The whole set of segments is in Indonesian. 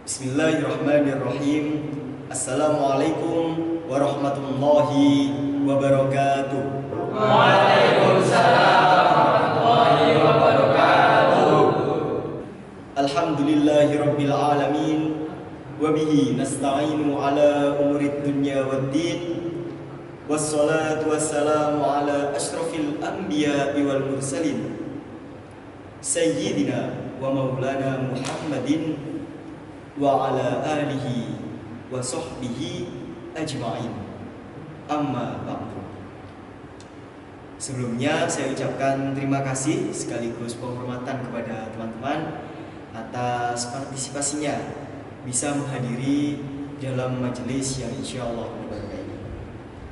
Bismillahirrahmanirrahim. Assalamualaikum warahmatullahi wabarakatuh. Waalaikumsalam warahmatullahi wabarakatuh. Alhamdulillahirabbil alamin wa bihi nasta'inu ala umurid dunya waddin. Wassalatu wassalamu ala asyrafil anbiya'i wal mursalin sayyidina wa maulana Muhammadin wa ala alihi wa sahbihi ajma'in. Amma ba'du. Sebelumnya saya ucapkan terima kasih sekaligus penghormatan kepada teman-teman atas partisipasinya bisa menghadiri dalam majelis yang insyaallah berbahagia ini.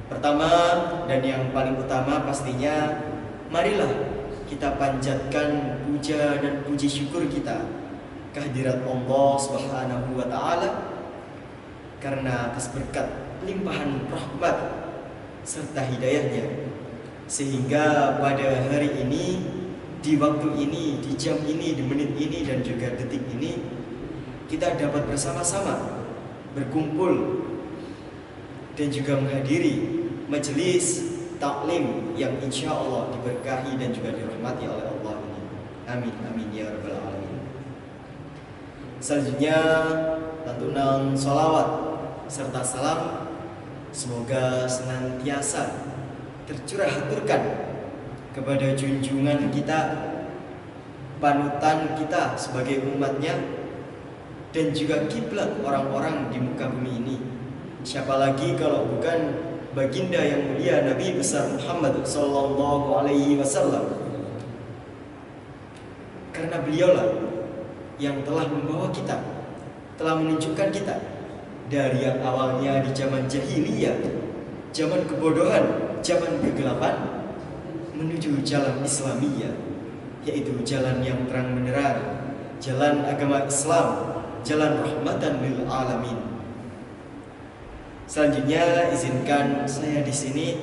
Pertama dan yang paling utama pastinya, marilah kita panjatkan puja dan puji syukur kita kehadirat Allah Subhanahu wa taala karena atas berkat limpahan rahmat serta hidayahnya, sehingga pada hari ini, di waktu ini, di jam ini, di menit ini dan juga detik ini kita dapat bersama-sama berkumpul dan juga menghadiri majelis taklim yang insya Allah diberkahi dan juga dirahmati oleh Allah ini. Amin amin ya rabbal alamin. Selanjutnya lantunan sholawat serta salam semoga senantiasa tercurah haturkan kepada junjungan kita, panutan kita sebagai umatnya, dan juga kiblat orang-orang di muka bumi ini. Siapa lagi kalau bukan baginda yang mulia Nabi besar Muhammad sallallahu alaihi wasallam. Karena beliaulah yang telah membawa kita, telah menunjukkan kita dari yang awalnya di zaman jahiliyah, zaman kebodohan, zaman kegelapan, menuju jalan Islamiyah, yaitu jalan yang terang benderang, jalan agama Islam, jalan rahmatan lil alamin. Selanjutnya izinkan saya di sini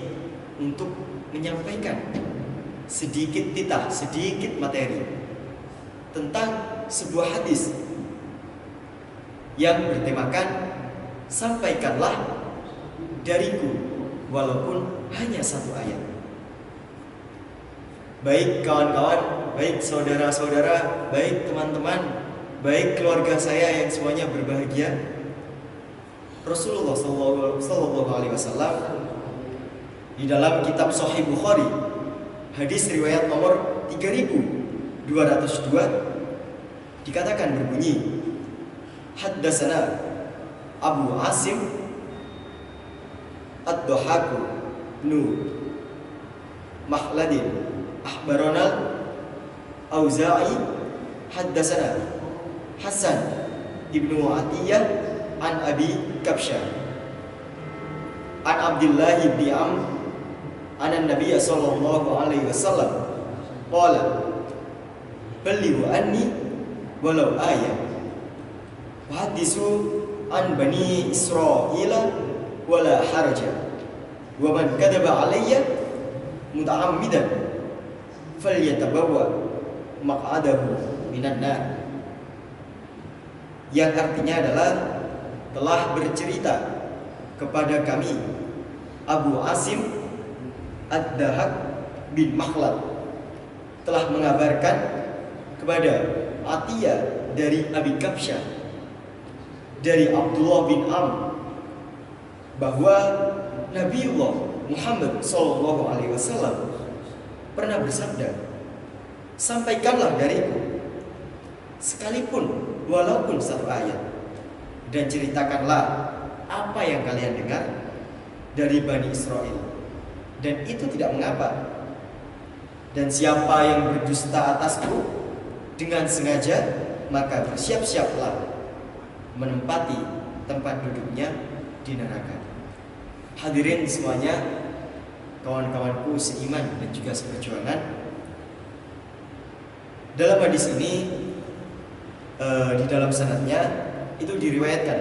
untuk menyampaikan sedikit titah, sedikit materi tentang sebuah hadis yang bertemakan sampaikanlah dariku walaupun hanya satu ayat. Baik kawan-kawan, baik saudara-saudara, baik teman-teman, baik keluarga saya yang semuanya berbahagia, Rasulullah sallallahu alaihi wasallam di dalam kitab Sahih Bukhari hadis riwayat nomor 3202 dikatakan berbunyi, haddatsana Abu Asim Ad-Dhahaku bin Makhladin akhbarana Auza'i haddatsana Hasan ibnu Atiyah an Abi Kabsyah an Abdullah bin Amr an Nabi sallallahu alaihi wasallam qala ballighu anni walau ayat wa hadisu an bani Israila wala haraja wa man kadaba alayya muta'ammidan falyatabawwa maq'adahu minan nar, yang artinya adalah telah bercerita kepada kami Abu Asim Ad-Dhahak bin Makhlad, telah mengabarkan kepada Atiyah dari Abi Kabsyah dari Abdullah bin Amr bahwa Nabiullah Muhammad sallallahu alaihi wasallam pernah bersabda, sampaikanlah dariku sekalipun walaupun satu ayat, dan ceritakanlah apa yang kalian dengar dari Bani Israel, dan itu tidak mengapa. Dan siapa yang berdusta atasku dengan sengaja, maka bersiap-siaplah menempati tempat duduknya di neraka. Hadirin semuanya, kawan-kawanku seiman dan juga seperjuangan, dalam hadis ini di dalam sanadnya itu diriwayatkan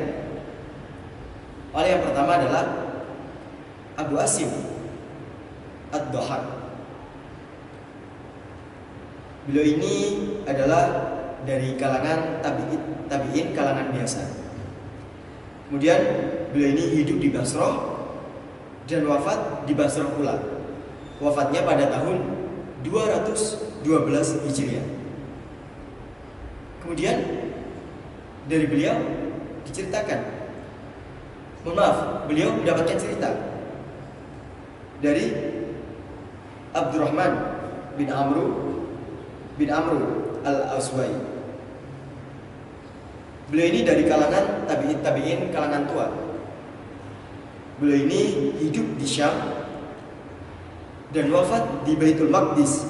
oleh yang pertama adalah Abu Asim Ad-Dhahak. Beliau ini adalah dari kalangan tabi'in kalangan biasa. Kemudian beliau ini hidup di Basrah dan wafat di Basrah pula. Wafatnya pada tahun 212 Hijriah. Kemudian dari beliau diceritakan, beliau mendapatkan cerita dari Abdurrahman bin Amru al-Aswai. Beliau ini dari kalangan tabi'in kalangan tua. Beliau ini hidup di Syam dan wafat di Baitul Maqdis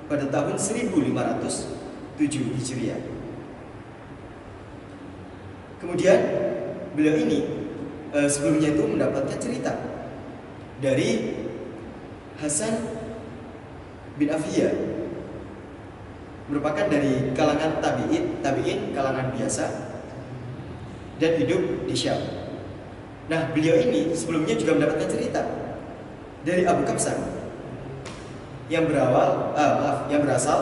pada tahun 1507 Hijriah. Kemudian beliau ini sebelumnya itu mendapatkan cerita dari Hasan bin Affiyah, merupakan dari kalangan tabi'in kalangan biasa dan hidup di Syam. Nah, beliau ini sebelumnya juga mendapatkan cerita dari Abu Kabsar yang berasal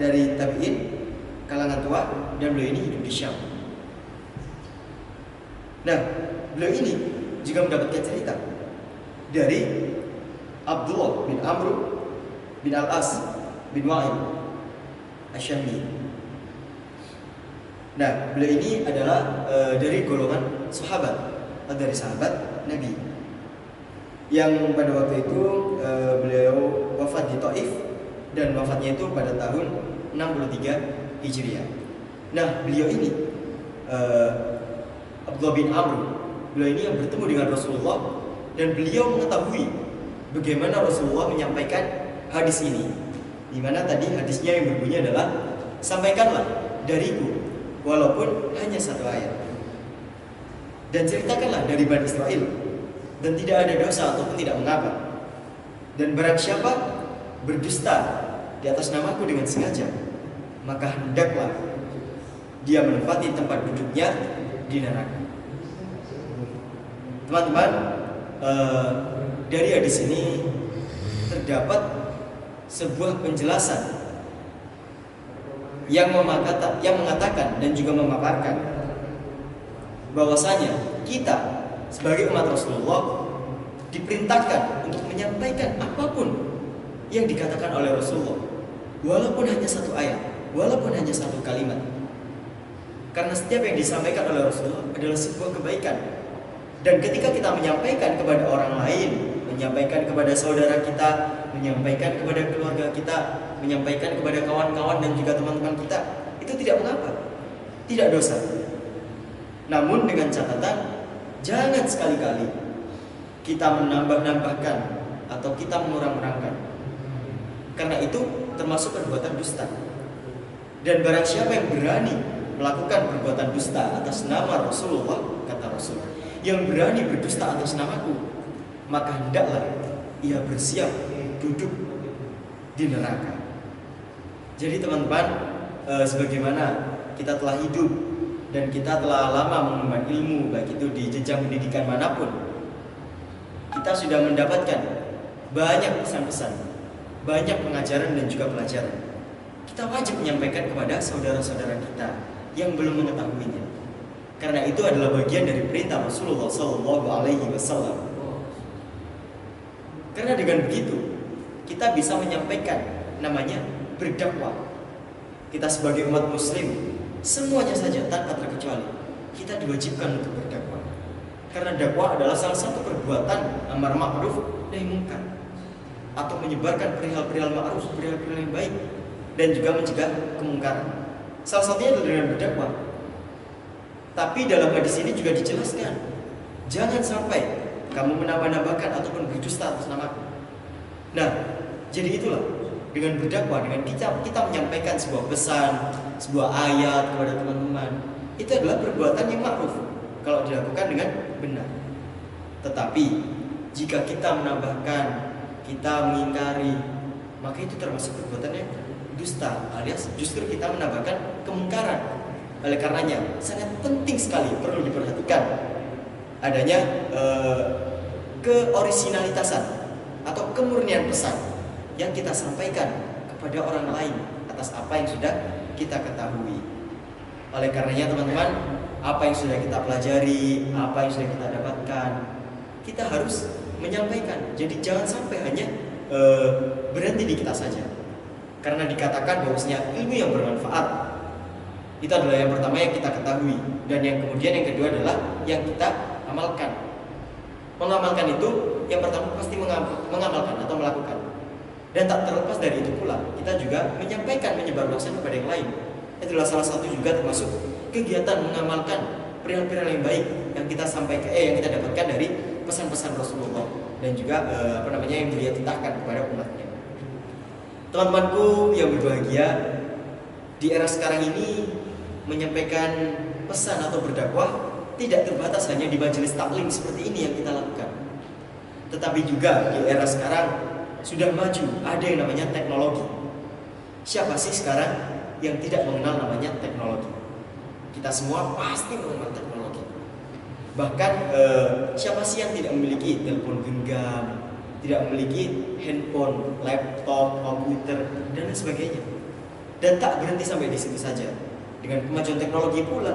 dari tabi'in kalangan tua, dan beliau ini hidup di Syam. Nah, beliau ini juga mendapatkan cerita dari Abdullah bin Amr bin Al-As bin Wa'il Asyami. Nah, beliau ini adalah dari golongan sahabat, dari sahabat Nabi, yang pada waktu itu beliau wafat di Taif, dan wafatnya itu pada tahun 63 Hijriah. Nah, beliau ini Abdullah bin Amr, beliau ini yang bertemu dengan Rasulullah, dan beliau mengetahui bagaimana Rasulullah menyampaikan hadis ini, di mana tadi hadisnya yang berbunyi adalah, sampaikanlah dariku walaupun hanya satu ayat, dan ceritakanlah dari Bani Israel, dan tidak ada dosa ataupun tidak mengapa. Dan barang siapa berdusta di atas namaku dengan sengaja, maka hendaklah dia menempati tempat duduknya di neraka. Teman-teman, dari hadis ini terdapat sebuah penjelasan yang mengatakan dan juga memaparkan bahwasanya kita sebagai umat Rasulullah diperintahkan untuk menyampaikan apapun yang dikatakan oleh Rasulullah, walaupun hanya satu ayat, walaupun hanya satu kalimat. Karena setiap yang disampaikan oleh Rasulullah adalah sebuah kebaikan. Dan ketika kita menyampaikan kepada orang lain, menyampaikan kepada saudara kita, menyampaikan kepada keluarga kita, menyampaikan kepada kawan-kawan dan juga teman-teman kita, itu tidak mengapa, tidak dosa. Namun dengan catatan, jangan sekali-kali kita menambah-nambahkan atau kita mengurang-urangkan, karena itu termasuk perbuatan dusta. Dan barang siapa yang berani melakukan perbuatan dusta atas nama Rasulullah, kata Rasul, yang berani berdusta atas namaku, maka hendaklah ia bersiap duduk di neraka. Jadi teman-teman, sebagaimana kita telah hidup dan kita telah lama mengemban ilmu, baik itu di jenjang pendidikan manapun, kita sudah mendapatkan banyak pesan-pesan, banyak pengajaran dan juga pelajaran. Kita wajib menyampaikan kepada saudara-saudara kita yang belum mengetahuinya, karena itu adalah bagian dari perintah Rasulullah SAW. Karena dengan begitu kita bisa menyampaikan, namanya berdakwah. Kita sebagai umat Muslim, semuanya saja tanpa terkecuali, kita diwajibkan untuk berdakwah. Karena dakwah adalah salah satu perbuatan amar ma'ruf nahi munkar, atau menyebarkan perihal-perihal ma'ruf, perihal-perihal yang baik, dan juga mencegah kemungkaran. Salah satunya adalah dengan berdakwah. Tapi dalam hadis ini juga dijelaskan, jangan sampai kamu menambah-nambahkan ataupun berdusta atas namaku. Nah, jadi itulah, dengan berdakwah, dengan kita menyampaikan sebuah pesan, sebuah ayat kepada teman-teman, itu adalah perbuatan yang ma'ruf kalau dilakukan dengan benar. Tetapi jika kita menambahkan, kita mengingkari, maka itu termasuk perbuatan yang dusta, alias justru kita menambahkan kemungkaran. Oleh karenanya sangat penting sekali perlu diperhatikan adanya keorisinalitasan atau kemurnian pesan yang kita sampaikan kepada orang lain atas apa yang sudah kita ketahui. Oleh karenanya teman-teman, apa yang sudah kita pelajari, apa yang sudah kita dapatkan, kita harus menyampaikan. Jadi jangan sampai hanya berhenti di kita saja. Karena dikatakan bahwasanya ilmu yang bermanfaat itu adalah yang pertama yang kita ketahui, dan yang kemudian yang kedua adalah yang kita amalkan. Mengamalkan itu yang pertama pasti mengamalkan atau melakukan. Dan tak terlepas dari itu pula, kita juga menyampaikan, menyebarluaskan kepada yang lain. Itulah salah satu juga termasuk kegiatan mengamalkan perihal-perihal yang baik yang kita sampaikan, yang kita dapatkan dari pesan-pesan Rasulullah dan juga yang beliau titahkan kepada umatnya. Teman-temanku yang berbahagia, di era sekarang ini menyampaikan pesan atau berdakwah tidak terbatas hanya di majelis taklim seperti ini yang kita lakukan, tetapi juga di era sekarang sudah maju, ada yang namanya teknologi. Siapa sih sekarang yang tidak mengenal namanya teknologi? Kita semua pasti mengenal teknologi. Bahkan siapa sih yang tidak memiliki telepon genggam, tidak memiliki handphone, laptop, komputer, dan lain sebagainya. Dan tak berhenti sampai di situ saja. Dengan kemajuan teknologi pula,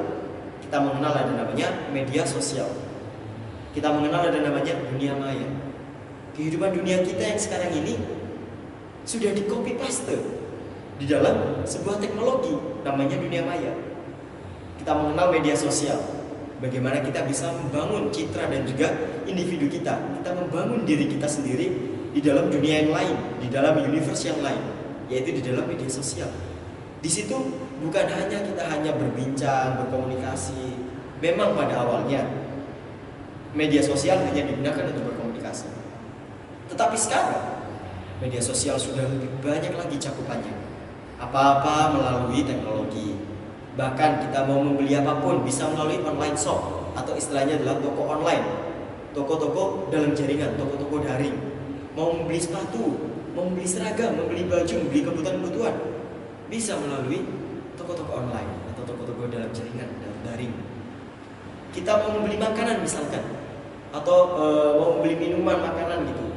kita mengenal ada namanya media sosial. Kita mengenal ada namanya dunia maya. Kehidupan dunia kita yang sekarang ini sudah di copy paste di dalam sebuah teknologi namanya dunia maya. Kita mengenal media sosial, bagaimana kita bisa membangun citra dan juga individu kita. Kita membangun diri kita sendiri di dalam dunia yang lain, di dalam universe yang lain, yaitu di dalam media sosial. Di situ bukan hanya kita berbincang, berkomunikasi. Memang pada awalnya media sosial hanya digunakan untuk berkomunikasi. Tetapi sekarang media sosial sudah lebih banyak lagi cakupannya. Apa-apa melalui teknologi. Bahkan kita mau membeli apapun bisa melalui online shop, atau istilahnya adalah toko online. Toko-toko dalam jaringan, toko-toko daring. Mau membeli sepatu, mau membeli seragam, membeli baju, membeli kebutuhan-kebutuhan, bisa melalui toko-toko online atau toko-toko dalam jaringan, dalam daring. Kita mau membeli makanan misalkan, atau mau membeli minuman, makanan gitu,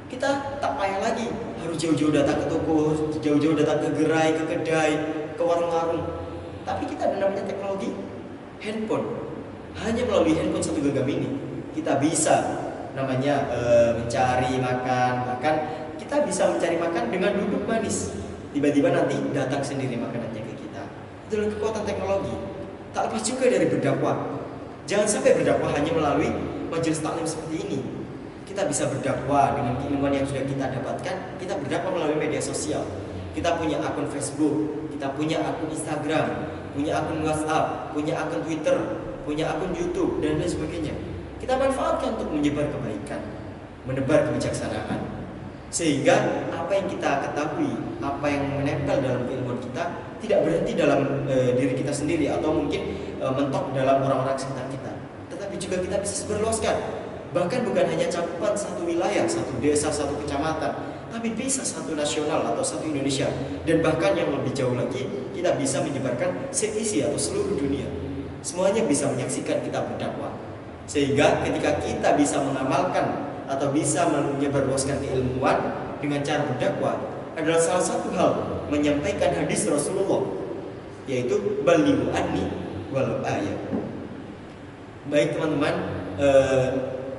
kita tak payah lagi harus jauh-jauh datang ke toko, jauh-jauh datang ke gerai, ke kedai, ke warung-warung. Tapi kita ada namanya teknologi handphone. Hanya melalui handphone satu genggam ini kita bisa mencari makan. Bahkan kita bisa mencari makan dengan duduk manis. Tiba-tiba nanti datang sendiri makanannya ke kita. Itulah kekuatan teknologi. Tak lepas juga dari berdakwah. Jangan sampai berdakwah hanya melalui majelis taklim seperti ini. Kita bisa berdakwah dengan keilmuan yang sudah kita dapatkan. Kita berdakwah melalui media sosial. Kita punya akun Facebook, kita punya akun Instagram, punya akun WhatsApp, punya akun Twitter, punya akun YouTube, dan lain sebagainya. Kita manfaatkan untuk menyebar kebaikan, menebar kebijaksanaan, sehingga apa yang kita ketahui, apa yang menempel dalam keilmuan kita tidak berhenti dalam diri kita sendiri atau mungkin mentok dalam orang-orang sekitar kita, tetapi juga kita bisa sebarluaskan. Bahkan bukan hanya cakupan satu wilayah, satu desa, satu kecamatan, tapi bisa satu nasional atau satu Indonesia. Dan bahkan yang lebih jauh lagi, kita bisa menyebarkan seisi atau seluruh dunia. Semuanya bisa menyaksikan kita berdakwah. Sehingga ketika kita bisa mengamalkan atau bisa menyebarluaskan keilmuan dengan cara berdakwah, adalah salah satu hal menyampaikan hadis Rasulullah, yaitu balighu anni walau ayat. Baik teman-teman,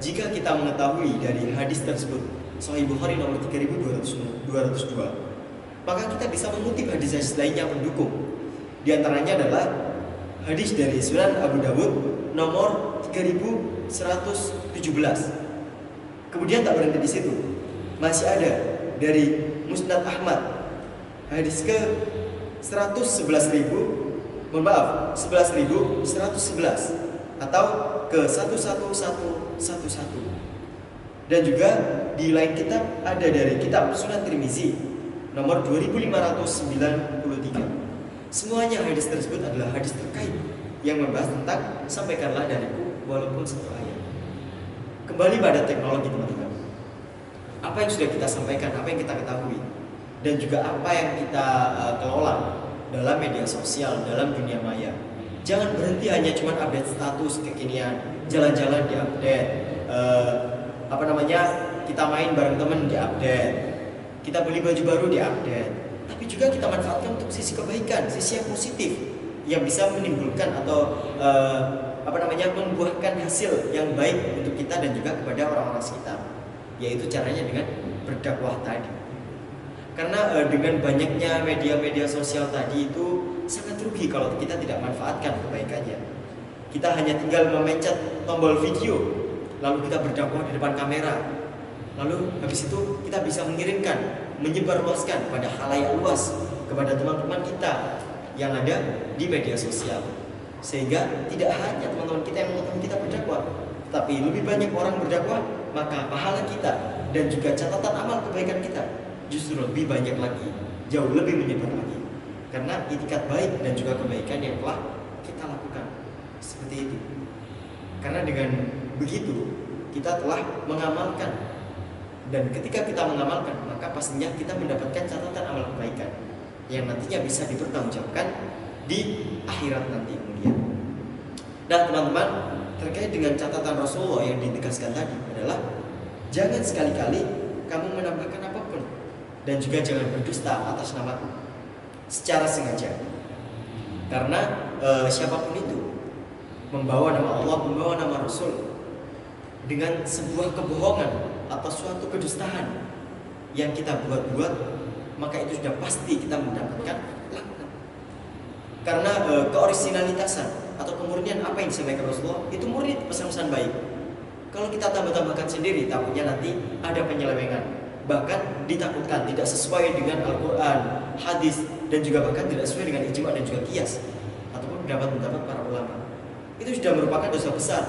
jika kita mengetahui dari hadis tersebut, Sahih Bukhari nomor 3202, maka kita bisa mengutip hadis-hadis lainnya pendukung. Di antaranya adalah hadis dari Sunan Abu Dawud nomor 3117. Kemudian tak berhenti di situ, masih ada dari Musnad Ahmad hadis ke 11.111 atau ke 11111. Dan juga di lain kitab ada dari kitab Sunan Tirmizi nomor 2593. Semuanya hadis tersebut adalah hadis terkait yang membahas tentang sampaikanlah dariku walaupun satu ayat. Kembali pada teknologi teman-teman. Apa yang sudah kita sampaikan, apa yang kita ketahui, dan juga apa yang kita kelola dalam media sosial, dalam dunia maya. Jangan berhenti hanya cuma update status kekinian, jalan-jalan diupdate, kita main bareng temen diupdate, kita beli baju baru diupdate. Tapi juga kita manfaatkan untuk sisi kebaikan, sisi yang positif, yang bisa menimbulkan atau membuahkan hasil yang baik untuk kita dan juga kepada orang-orang sekitar, yaitu caranya dengan berdakwah tadi. Karena dengan banyaknya media-media sosial tadi itu sangat rugi kalau kita tidak manfaatkan kebaikannya. Kita hanya tinggal memencet tombol video, lalu kita berdakwah di depan kamera, lalu habis itu kita bisa mengirimkan, menyebarluaskan pada khalayak luas kepada teman-teman kita yang ada di media sosial. Sehingga tidak hanya teman-teman kita yang mengetahui kita berdakwah, tapi lebih banyak orang berdakwah, maka pahala kita dan juga catatan amal kebaikan kita justru lebih banyak lagi, jauh lebih menyebar lagi. Karena itikat baik dan juga kebaikan yang telah kita lakukan. Seperti itu. Karena dengan begitu kita telah mengamalkan, dan ketika kita mengamalkan, maka pastinya kita mendapatkan catatan amal kebaikan yang nantinya bisa dipertanggungjawabkan di akhirat nanti kemudian. Nah teman-teman, terkait dengan catatan Rasulullah yang ditegaskan tadi adalah jangan sekali-kali kamu menambahkan apapun, dan juga jangan berdusta atas namaku secara sengaja. Karena siapapun itu membawa nama Allah, membawa nama Rasul dengan sebuah kebohongan atau suatu kedustaan yang kita buat-buat, maka itu sudah pasti kita mendapatkan laknat. Karena keorisinalitasan atau kemurnian apa yang disampaikan Rasulullah itu murni pesan-pesan baik. Kalau kita tambah-tambahkan sendiri, takutnya nanti ada penyelewengan, bahkan ditakutkan tidak sesuai dengan Al-Quran, hadis, dan juga bahkan tidak sesuai dengan ijma dan juga qiyas ataupun pendapat-pendapat para ulama. Itu sudah merupakan dosa besar.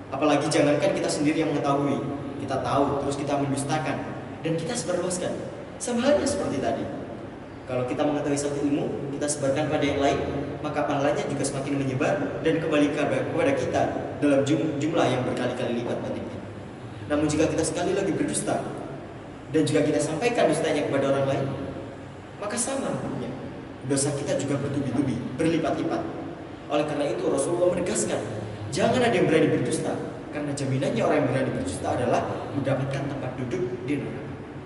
Apalagi jangankan kita sendiri yang mengetahui, kita tahu terus kita mendustakan dan kita sebarluaskan. Sama halnya seperti tadi, kalau kita mengetahui satu ilmu, kita sebarkan pada yang lain, maka pahalanya juga semakin menyebar dan kembali kepada kita dalam jumlah yang berkali-kali lipat banyaknya. Namun jika kita sekali lagi berdusta dan juga kita sampaikan dustanya kepada orang lain, maka sama hukumnya. Dosa kita juga bertubi-tubi, berlipat-lipat. Oleh karena itu Rasulullah menegaskan, jangan ada yang berani berdusta, karena jaminannya orang yang berani berdusta adalah mendapatkan tempat duduk di neraka.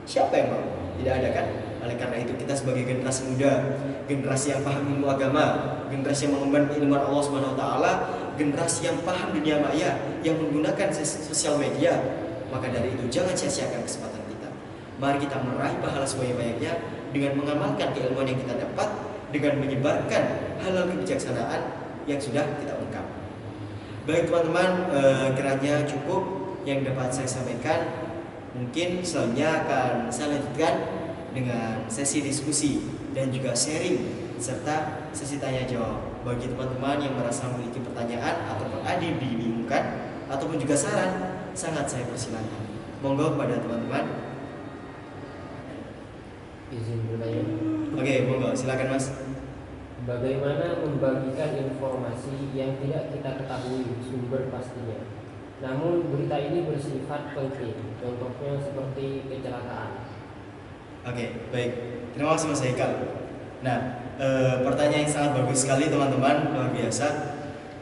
Siapa yang mau? Tidak ada kan? Oleh karena itu kita sebagai generasi muda, generasi yang paham ilmu agama, generasi yang mengemban ilmuwan Allah Subhanahu wa taala, generasi yang paham dunia maya, yang menggunakan sosial media, maka dari itu jangan sia-siakan kesempatan kita. Mari kita meraih pahala sebanyak-banyaknya dengan mengamalkan keilmuan yang kita dapat, dengan menyebarkan hal-hal kebijaksanaan yang sudah kita ungkap. Baik teman-teman, kiranya cukup yang dapat saya sampaikan. Mungkin selanjutnya akan saya lanjutkan dengan sesi diskusi dan juga sharing serta sesi tanya jawab. Bagi teman-teman yang merasa memiliki pertanyaan ataupun ada yang dibingungkan ataupun juga saran, sangat saya persilakan. Monggo kepada teman-teman. Izin bertanya. Oke, monggo silakan Mas. Bagaimana membagikan informasi yang tidak kita ketahui sumber pastinya, namun berita ini bersifat penting, contohnya seperti kecelakaan? Oke, baik. Terima kasih Mas Haikal. Nah, pertanyaan yang sangat bagus sekali teman-teman, luar biasa.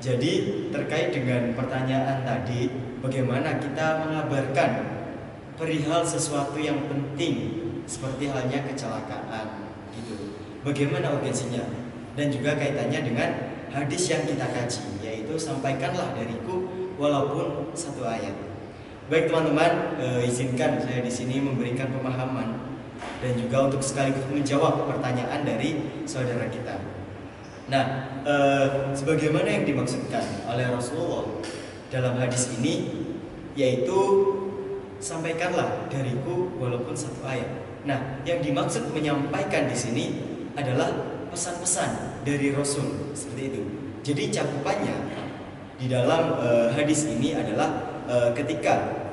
Jadi terkait dengan pertanyaan tadi, bagaimana kita mengabarkan perihal sesuatu yang penting seperti halnya kecelakaan gitu. Bagaimana urgensinya? Dan juga kaitannya dengan hadis yang kita kaji, yaitu sampaikanlah dariku walaupun satu ayat. Baik teman-teman, izinkan saya di sini memberikan pemahaman dan juga untuk sekaligus menjawab pertanyaan dari saudara kita. Nah, sebagaimana yang dimaksudkan oleh Rasulullah dalam hadis ini, yaitu sampaikanlah dariku walaupun satu ayat. Nah, yang dimaksud menyampaikan di sini adalah pesan-pesan dari Rasul, seperti itu. Jadi cakupannya di dalam hadis ini adalah ketika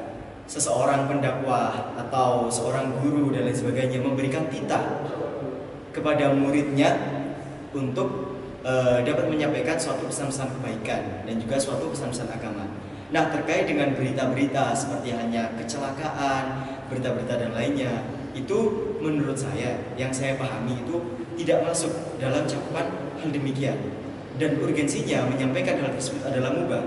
seseorang pendakwah atau seorang guru dan lain sebagainya memberikan titah kepada muridnya untuk dapat menyampaikan suatu pesan-pesan kebaikan dan juga suatu pesan-pesan agama. Nah, terkait dengan berita-berita seperti hanya kecelakaan, berita-berita dan lainnya, itu menurut saya, yang saya pahami itu tidak masuk dalam cakupan hal demikian. Dan urgensinya menyampaikan hal tersebut adalah mubah.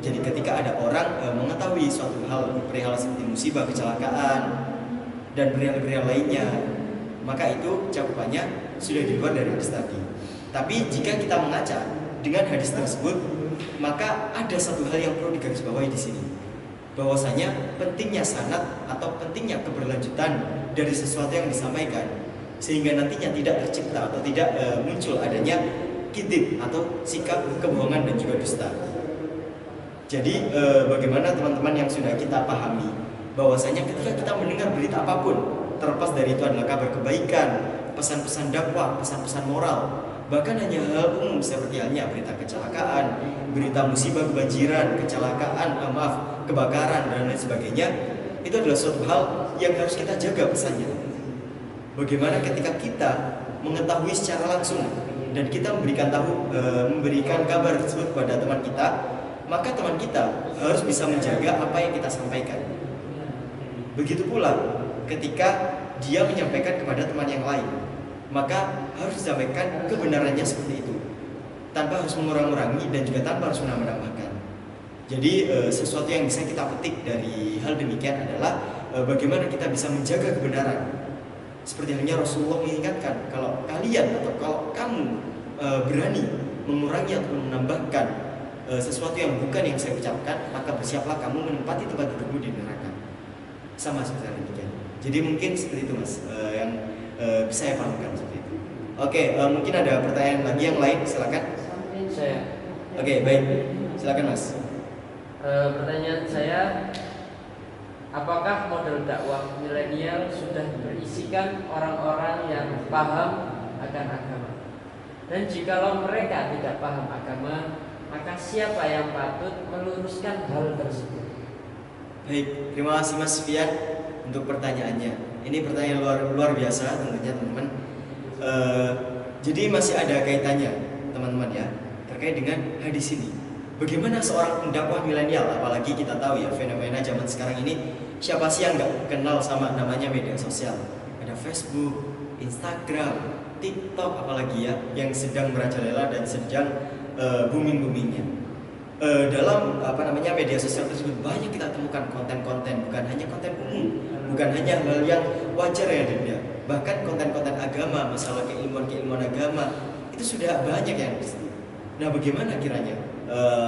Jadi ketika ada orang mengetahui suatu hal perihal seperti musibah, kecelakaan dan perihal-perihal lainnya, maka itu cakupannya sudah di luar dari hadis tadi. Tapi jika kita mengaca dengan hadis tersebut, maka ada satu hal yang perlu digarisbawahi di sini, bahwasanya pentingnya sanad atau pentingnya keberlanjutan dari sesuatu yang disampaikan, sehingga nantinya tidak tercipta atau tidak muncul adanya kidib atau sikap kebohongan dan juga dusta. Jadi bagaimana teman-teman yang sudah kita pahami bahwasanya ketika kita mendengar berita apapun, terlepas dari itu adalah kabar kebaikan, pesan-pesan dakwah, pesan-pesan moral, bahkan hanya hal umum seperti halnya berita kecelakaan, berita musibah kebanjiran, kecelakaan, kebakaran dan lain sebagainya, itu adalah suatu hal yang harus kita jaga pesannya. Bagaimana ketika kita mengetahui secara langsung dan kita memberikan kabar tersebut kepada teman kita, maka teman kita harus bisa menjaga apa yang kita sampaikan. Begitu pula ketika dia menyampaikan kepada teman yang lain, maka harus disampaikan kebenarannya seperti itu, tanpa harus mengurang-urangi dan juga tanpa harus menambah-nambahkan. Jadi sesuatu yang bisa kita petik dari hal demikian adalah bagaimana kita bisa menjaga kebenaran. Seperti halnya Rasulullah mengingatkan, kalau kalian atau kalau kamu berani mengurangi atau menambahkan sesuatu yang bukan yang saya ucapkan, maka bersiaplah kamu menempati tempat dudukmu di neraka. Sama seperti demikian. Jadi mungkin seperti itu mas, yang bisa saya pahamkan seperti itu. Oke, mungkin ada pertanyaan lagi yang lain, silakan. Saya. Oke, baik, silakan mas. Pertanyaan saya, apakah model dakwah milenial sudah berisikan orang-orang yang paham akan agama? Dan jikalau mereka tidak paham agama, maka siapa yang patut meluruskan hal tersebut? Baik, terima kasih Mas Fian untuk pertanyaannya. Ini pertanyaan luar biasa tentunya teman-teman. Jadi masih ada kaitannya teman-teman ya, terkait dengan hadis ini. Bagaimana seorang pendakwah milenial, apalagi kita tahu ya fenomena zaman sekarang ini, siapa sih yang nggak kenal sama namanya media sosial? Ada Facebook, Instagram, TikTok, apalagi ya yang sedang merajalela dan sedang booming-boomingnya. Dalam media sosial tersebut banyak kita temukan konten-konten, bukan hanya konten umum, bukan hanya hal yang wajar ya denda, bahkan konten-konten agama, masalah keilmuan agama itu sudah banyak yang di situ. Nah, bagaimana kiranya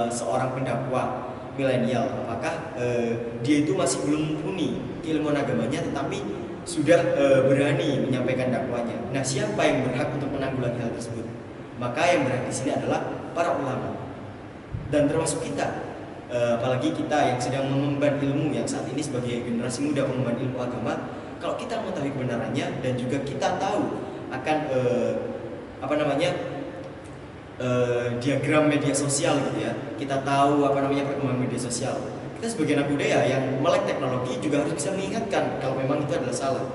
seorang pendakwah milenial, apakah dia itu masih belum mumpuni keilmuan agamanya, tetapi sudah berani menyampaikan dakwanya? Nah, siapa yang berhak untuk menanggulangi hal tersebut? Maka yang berhak di sini adalah para ulama. Dan termasuk kita, apalagi kita yang sedang mengemban ilmu, yang saat ini sebagai generasi muda mengemban ilmu agama, kalau kita mengetahui kebenarannya dan juga kita tahu akan diagram media sosial gitu ya, kita tahu perkembangan media sosial, kita sebagai anak budaya yang melek teknologi juga harus bisa mengingatkan kalau memang itu adalah salah.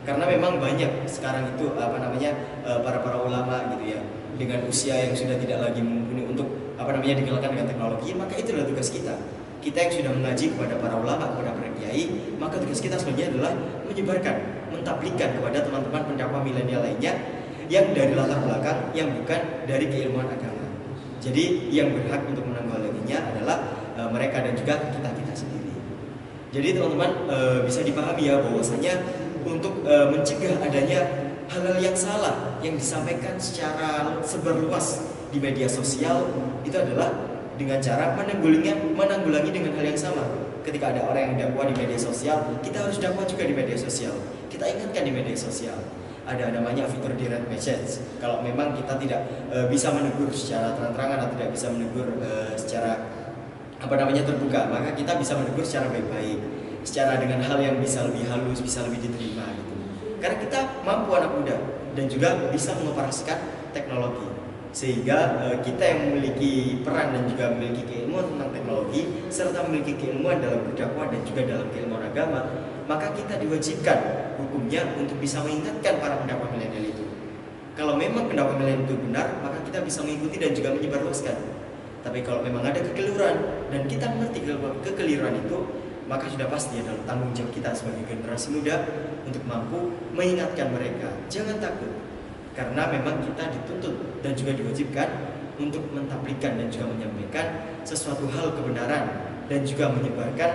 Karena memang banyak sekarang itu para ulama gitu ya, dengan usia yang sudah tidak lagi mumpuni untuk dikenalkan dengan teknologi, maka itu adalah tugas kita. Kita yang sudah mengaji kepada para ulama, kepada para kiai, maka tugas kita sebenarnya adalah menyebarkan, mentablikan kepada teman-teman pendakwah milenial lainnya yang dari latar belakang yang bukan dari keilmuan agama. Jadi yang berhak untuk menanggulanginya adalah mereka dan juga kita sendiri. Jadi teman-teman bisa dipahami ya bahwasanya untuk mencegah adanya hal-hal yang salah yang disampaikan secara seberluas di media sosial, itu adalah dengan cara menanggulangi dengan hal yang sama. Ketika ada orang yang dakwah di media sosial, kita harus dakwah juga di media sosial. Kita ingatkan di media sosial. Ada namanya fitur direct message. Kalau memang kita tidak bisa menegur secara terang-terangan atau tidak bisa menegur secara terbuka, maka kita bisa menegur secara baik-baik, secara dengan hal yang bisa lebih halus, bisa lebih diterima gitu. Karena kita mampu, anak muda, dan juga bisa mengoperasikan teknologi, sehingga kita yang memiliki peran dan juga memiliki keilmuan tentang teknologi serta memiliki keilmuan dalam berdakwah dan juga dalam keilmuan agama, maka kita diwajibkan hukumnya untuk bisa mengingatkan para pendakwah milenial itu. Kalau memang pendakwah milenial itu benar, maka kita bisa mengikuti dan juga menyebarluaskan. Tapi kalau memang ada kekeliruan dan kita mengerti kekeliruan itu, maka sudah pasti adalah tanggung jawab kita sebagai generasi muda untuk mampu mengingatkan mereka. Jangan takut, karena memang kita dituntut dan juga diwajibkan untuk mentablikan dan juga menyampaikan sesuatu hal kebenaran dan juga menyebarkan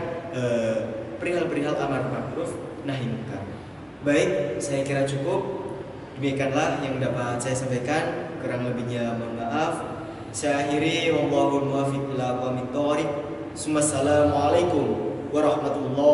perihal-perihal amar ma'ruf nahi munkar. Baik, saya kira cukup. Demikianlah yang dapat saya sampaikan. kurang lebihnya mohon maaf. Saya akhiri, wallahul muwaffiq ila aqwamit thoriq. Assalamualaikum warahmatullahi